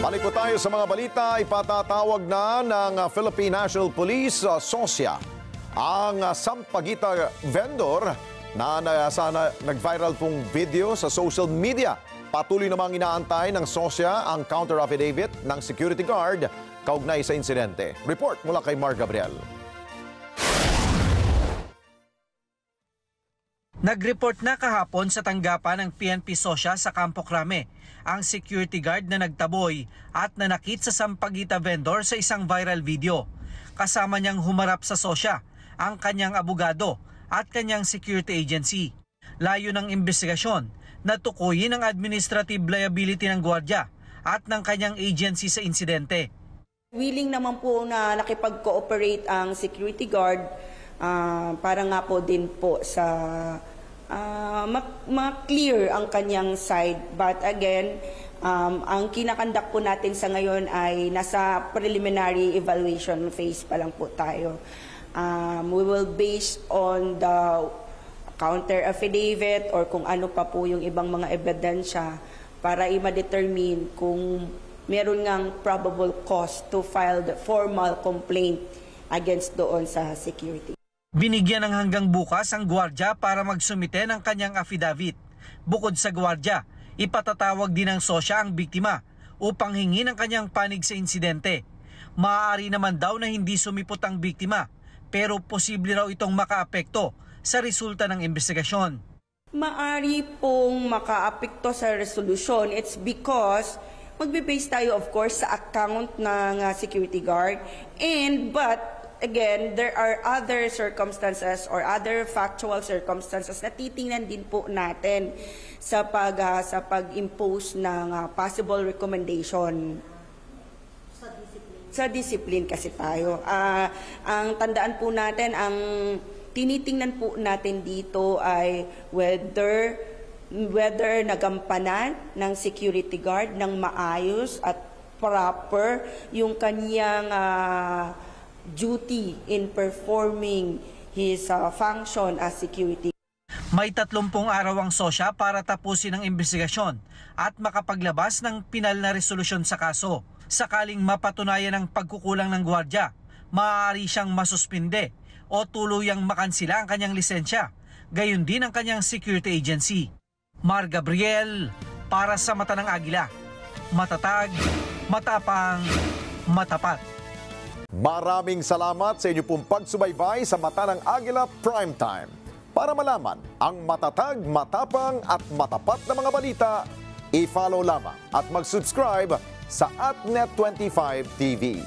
Balik po tayo sa mga balita. Ipatatawag na ng Philippine National Police, SOSYA, ang sampagita vendor na nag-viral pong video sa social media. Patuloy namang inaantay ng SOSYA ang counter affidavit ng security guard kaugnay sa insidente. Report mula kay Mark Gabriel. Nag-report na kahapon sa tanggapan ng PNP SOSYA sa Campo Crame ang security guard na nagtaboy at nanakit sa sampagita vendor sa isang viral video. Kasama niyang humarap sa SOSYA ang kanyang abogado at kanyang security agency. Layo ng investigasyon na tukuyin ang administrative liability ng gwardiya at ng kanyang agency sa insidente. Willing naman po na nakipag-cooperate ang security guard para nga po din po sa ma-clear ang kanyang side. But again, ang kinakandak po natin sa ngayon ay nasa preliminary evaluation phase pa lang po tayo. We will base on the counter affidavit or kung ano pa po yung ibang mga ebidensya para i-determine kung meron ngang probable cause to file the formal complaint against doon sa security. Binigyan ng hanggang bukas ang gwardiya para magsumite ng kanyang affidavit. Bukod sa gwardiya, ipatatawag din ng SOSYA ang biktima upang hingi ng kanyang panig sa insidente. Maaari naman daw na hindi sumipot ang biktima, pero posible raw itong makaapekto sa resulta ng investigasyon. Maaari pong makaapekto sa resolution. It's because magbe-base tayo of course sa account ng security guard, but again, there are other circumstances or other factual circumstances na titingnan din po natin sa pag-impose ng possible recommendation. Sa discipline kasi tayo. Ang tandaan po natin, ang tinitingnan po natin dito ay whether nagampanan ng security guard ng maayos at proper yung kanyang duty in performing his function as security. May 30 araw ang SOSYA para tapusin ang investigasyon at makapaglabas ng pinal na resolusyon sa kaso. Sakaling mapatunayan ang pagkukulang ng gwardiya, maaari siyang masuspinde o tuluyang makansila ang kanyang lisensya, gayon din ang kanyang security agency. Mark Gabriel para sa Mata ng Agila. Matatag, matapang, matapat. Maraming salamat sa inyo pong pagsubaybay sa Mata ng Agila Primetime. Para malaman ang matatag, matapang at matapat na mga balita, i-follow lamang at mag-subscribe sa @Net25 TV.